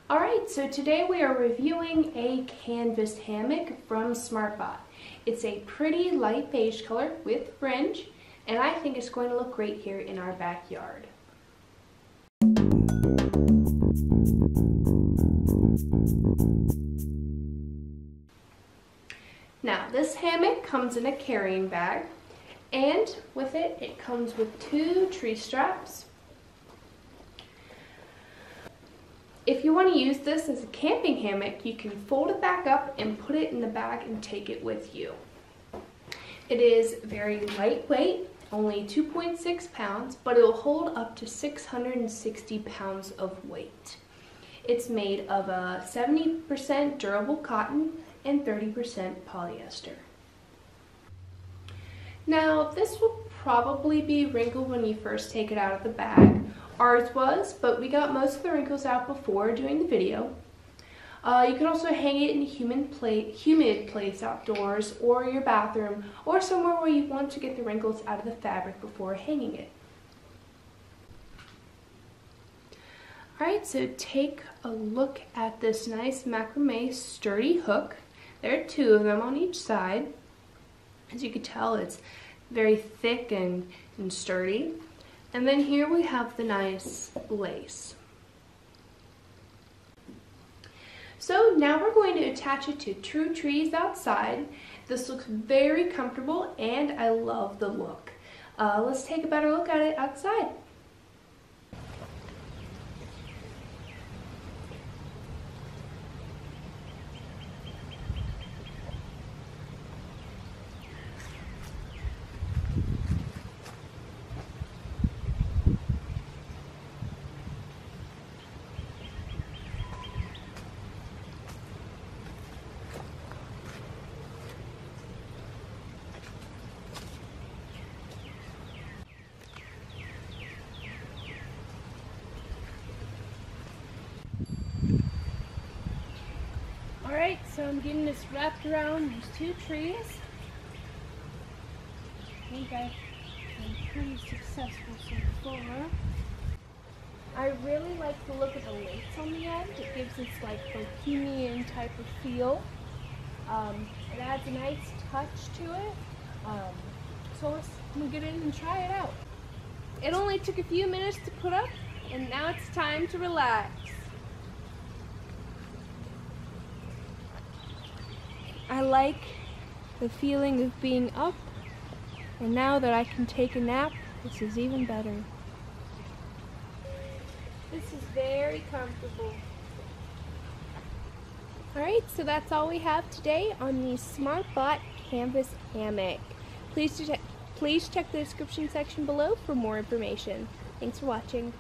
Alright, so today we are reviewing a canvas hammock from Smartbot. It's a pretty light beige color with fringe, and I think it's going to look great here in our backyard. Now, this hammock comes in a carrying bag, and with it, it comes with 2 tree straps. If you want to use this as a camping hammock, you can fold it back up and put it in the bag and take it with you. It is very lightweight, only 2.6 pounds, but it will hold up to 660 pounds of weight. It's made of a 70% durable cotton and 30% polyester. Now, this will probably be wrinkled when you first take it out of the bag. Ours was, but we got most of the wrinkles out before doing the video. You can also hang it in a humid place outdoors, or your bathroom, or somewhere where you want to get the wrinkles out of the fabric before hanging it. Alright, so take a look at this nice macrame sturdy hook. There are 2 of them on each side. As you can tell, it's very thick and sturdy. And then here we have the nice lace. So now we're going to attach it to 2 trees outside. This looks very comfortable and I love the look. Let's take a better look at it outside. Alright, so I'm getting this wrapped around these 2 trees. I think I've been pretty successful so far. I really like the look of the lace on the end. It gives this like bohemian type of feel. It adds a nice touch to it. So let's get in and try it out. It only took a few minutes to put up, and now it's time to relax. I like the feeling of being up, and now that I can take a nap, this is even better. This is very comfortable. Alright, so that's all we have today on the Smartbot Canvas Hammock. Please check the description section below for more information. Thanks for watching.